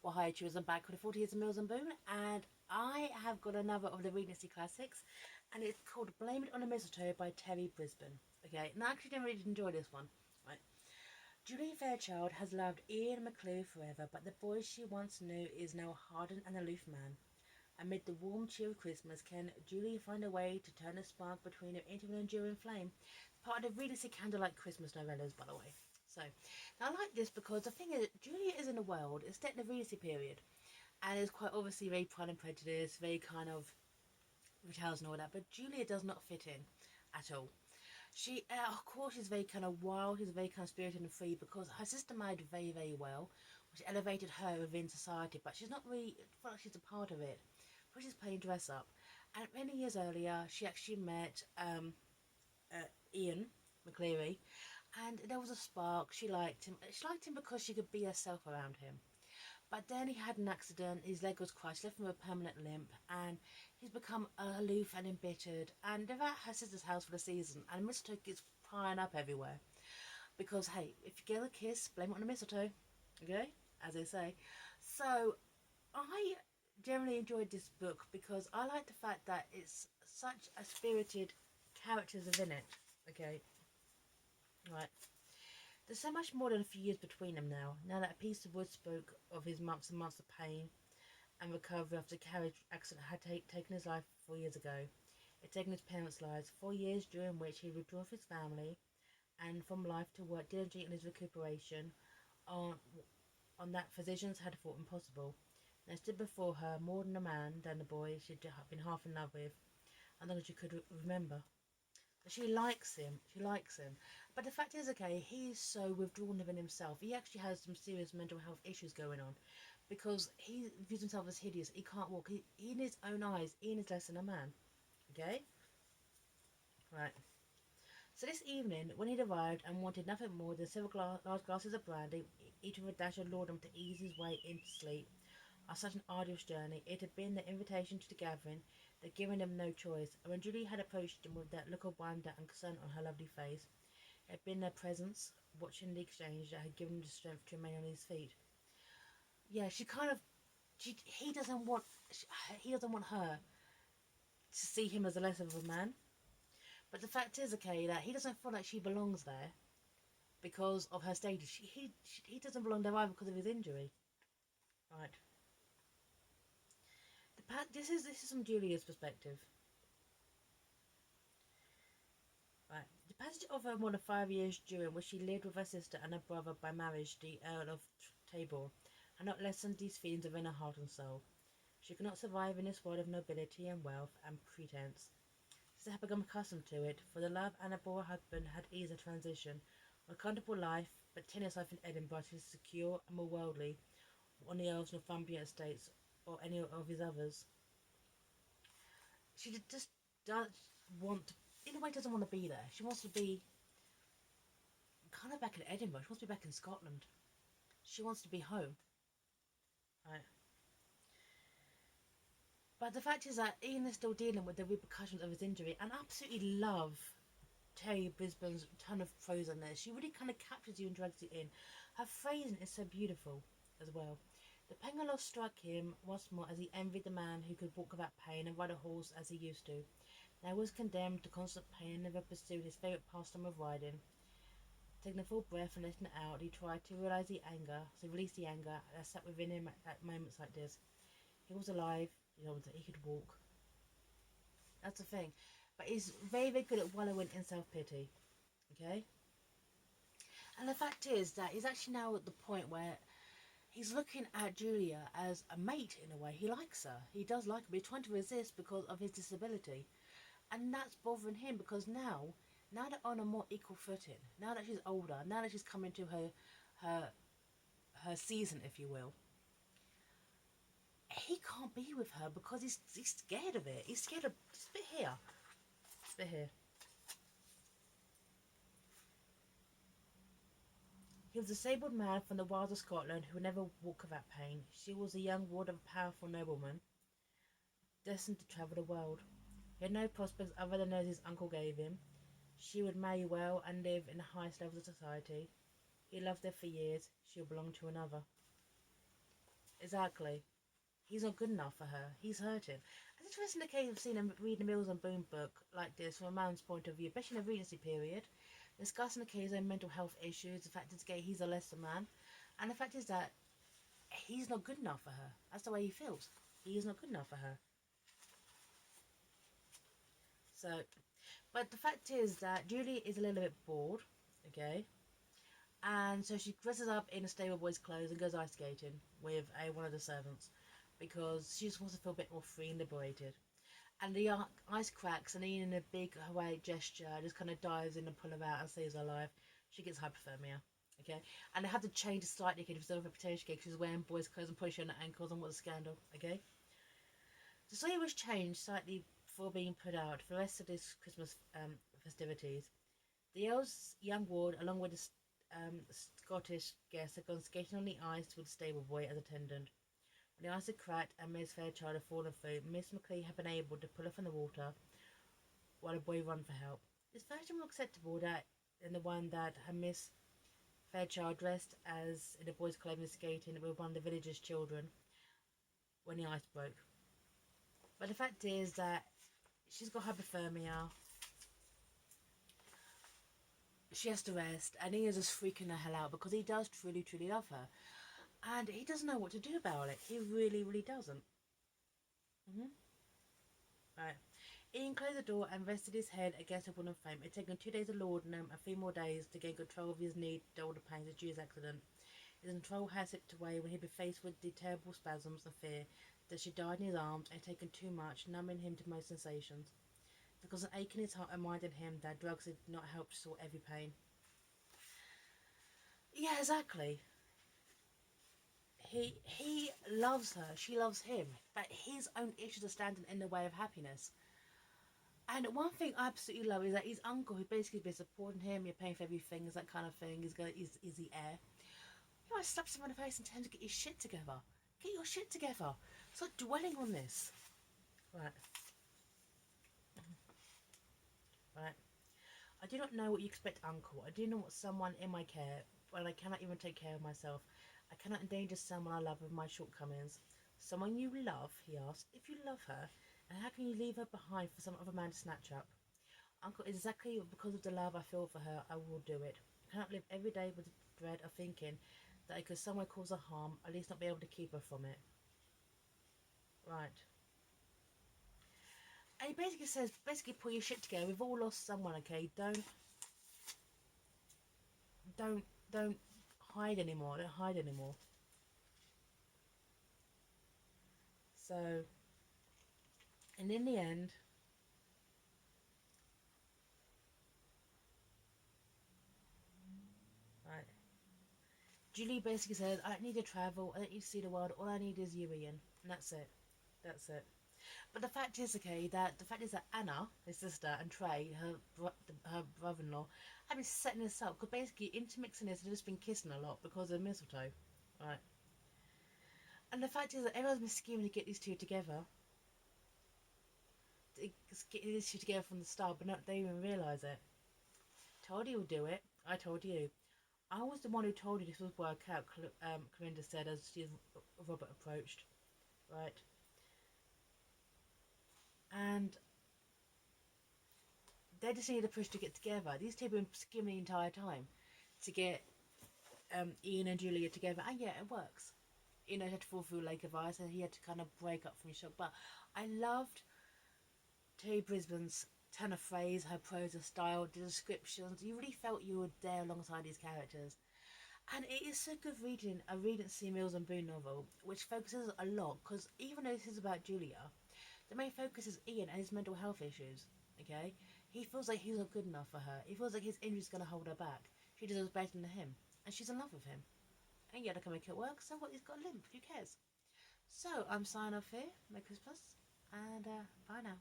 Well, hi, cheers, I'm back with the 40 Years of Mills and Boon, and I have got another of the Regency classics, and it's called Blame It on the Mistletoe by Terri Brisbin. Okay, and I actually didn't really enjoy this one. Right. Julie Fairchild has loved Ian McClure forever, but the boy she once knew is now a hardened and aloof man. Amid the warm cheer of Christmas, can Julie find a way to turn the spark between them into an enduring flame? Part of the Regency Candlelit Christmas novellas, by the way. So, now I like this because the thing is, Julia is in the world, it's set in the Regency period, and is quite obviously very Pride and Prejudice, very kind of retells and all that, but Julia does not fit in at all. She, of course, is very kind of wild, she's very kind of spirited and free because her sister married very, very well, which elevated her within society, but she's not really, I feel like she's a part of it, but she's playing dress up. And many years earlier, she actually met Ian McCleary, and there was a spark. She liked him. She liked him because she could be herself around him. But then he had an accident, his leg was crushed, left him with a permanent limp, and he's become aloof and embittered. And they're at her sister's house for the season, and mistletoe gets prying up everywhere. Because, hey, if you get a kiss, blame it on the mistletoe, okay? As they say. So, I generally enjoyed this book because I like the fact that it's such a spirited characters within it, okay? Right. There's so much more than a few years between them now that a piece of wood spoke of his months and months of pain and recovery after a carriage accident had taken his life 4 years ago. It had taken his parents' lives, 4 years during which he withdrew from his family and from life to work diligently on his recuperation on that physicians had thought impossible. There stood before her more than a man than the boy she'd been half in love with, as long as she could remember. She likes him. She likes him. But the fact is, okay, he's so withdrawn within himself. He actually has some serious mental health issues going on because he views himself as hideous. He can't walk. He in his own eyes, Ian is less than a man. Okay? Right. So this evening, when he'd arrived and wanted nothing more than several large glasses of brandy, each with a dash of laudanum to ease his way into sleep, after such an arduous journey, it had been the invitation to the gathering that given him no choice, and when Julie had approached him with that look of wonder and concern on her lovely face, it had been their presence, watching the exchange, that had given him the strength to remain on his feet. Yeah, she kind of, he doesn't want, he doesn't want her to see him as a less of a man. But the fact is, okay, that he doesn't feel like she belongs there because of her status. He doesn't belong there either because of his injury. Right. This is from Julia's perspective. Right. The passage of her more than 5 years during which she lived with her sister and her brother by marriage, the Earl of Tabor, had not lessened these feelings within her heart and soul. She could not survive in this world of nobility and wealth and pretence. She had become accustomed to it, for the love and abhor her husband had eased her transition from a comfortable life, but tenuous life in Edinburgh to secure and more worldly on the Earl's Northumbrian estates or any of his others. She just does want to, in a way, doesn't want to be there. She wants to be kind of back in Edinburgh. She wants to be back in Scotland. She wants to be home. Right. But the fact is that Ian is still dealing with the repercussions of his injury, and I absolutely love Terri Brisbin's ton of prose on there. She really kind of captures you and drags you in. Her phrasing is so beautiful as well. The pang of loss struck him once more as he envied the man who could walk without pain and ride a horse as he used to. Now he was condemned to constant pain and never pursued his favourite pastime of riding. Taking a full breath and letting it out, he tried to release the anger that sat within him at moments like this. He was alive, he could walk. That's the thing. But he's very, very good at wallowing in self-pity. Okay? And the fact is that he's actually now at the point where he's looking at Julia as a mate in a way. He likes her. He does like her, but he's trying to resist because of his disability. And that's bothering him because now they're on a more equal footing. Now that she's older, now that she's coming to her her season, if you will, he can't be with her because he's scared of it. He's scared of just a bit here. Just a bit here. He was a disabled man from the wilds of Scotland who would never walk without pain. She was a young ward of a powerful nobleman, destined to travel the world. He had no prospects other than those his uncle gave him. She would marry well and live in the highest levels of society. He loved her for years. She would belong to another. Exactly. He's not good enough for her. He's hurting. It's interesting the case of seeing him reading a Mills and Boone book like this from a man's point of view, especially in the Regency period, discussing the case of mental health issues, the fact is gay, he's a lesser man, and the fact is that he's not good enough for her. That's the way he feels. He is not good enough for her. So, but the fact is that Julie is a little bit bored, okay? And so she dresses up in a stable boy's clothes and goes ice skating with one of the servants because she just wants to feel a bit more free and liberated. And the ice cracks, and Ian, in a big heroic gesture, just kind of dives in and pulls her out and saves her life. She gets hypothermia. Okay, and they had to change slightly to preserve her reputation because she was wearing boys' clothes and pushing her ankles, and what a scandal. Okay, the story was changed slightly before being put out for the rest of this Christmas festivities. The Earl's young ward, along with the Scottish guests, had gone skating on the ice with the stable boy as attendant. When the ice had cracked and Miss Fairchild had fallen through, Miss McLean had been able to pull her from the water while the boy ran for help. This version more acceptable than the one that had Miss Fairchild dressed as in the boy's clothing skating with one of the villagers' children when the ice broke. But the fact is that she's got hypothermia, she has to rest, and he is just freaking the hell out because he does truly, truly love her. And he doesn't know what to do about it. He really, really doesn't. Right. Ian closed the door and rested his head against a wooden frame. It had taken 2 days of laudanum and 3 more days to gain control of his knee, dull the pangs of Julia's accident. His control had slipped away when he'd been faced with the terrible spasms and fear that she died in his arms and had taken too much, numbing him to most sensations. Because an ache in his heart reminded him that drugs had not helped sort every pain. Yeah, exactly. He loves her, she loves him, but his own issues are standing in the way of happiness. And one thing I absolutely love is that his uncle, who basically been supporting him, you're paying for everything, is that kind of thing, is the heir. You know, I slapped him in the face and tell him to get his shit together. Get your shit together. Stop dwelling on this. Right. Right. I do not know what you expect, uncle. I do not want someone in my care when I cannot even take care of myself. I cannot endanger someone I love with my shortcomings. Someone you love, he asked. If you love her, and how can you leave her behind for some other man to snatch up? Uncle, exactly because of the love I feel for her, I will do it. I cannot live every day with the dread of thinking that I could somewhere cause her harm, at least not be able to keep her from it. Right. And he basically says, put your shit together. We've all lost someone, okay? Don't, don't hide anymore. Don't hide anymore. So, and in the end, right, Julie basically says, I don't need to travel. I don't need to see the world. All I need is you, Ian. And that's it. That's it. But the fact is, okay, that Anna, his sister, and Trey, her brother-in-law, have been setting this up because basically intermixing this, they've just been kissing a lot because of mistletoe, right? And the fact is that everyone's been scheming to get these two together, to get these two together from the start, but not they even realise it. Told you would do it. I told you. I was the one who told you this would work out. Corinda said as Robert approached, right? And they just need a push to get together. These two have been scheming the entire time to get Ian and Julia together, and yeah, it works. You know, he had to fall through a lake of ice, and he had to kind of break up from his shock. But I loved Terri Brisban's turn of phrase, her prose, her style, the descriptions. You really felt you were there alongside these characters. And it is so good reading a Regency Mills and Boon novel, which focuses a lot, because even though this is about Julia, the main focus is Ian and his mental health issues. Okay, he feels like he's not good enough for her. He feels like his injury's going to hold her back. She deserves better than him, and she's in love with him. And yet I can make it work. So what? He's got a limp. Who cares? So I'm signing off here. Merry Christmas, and bye now.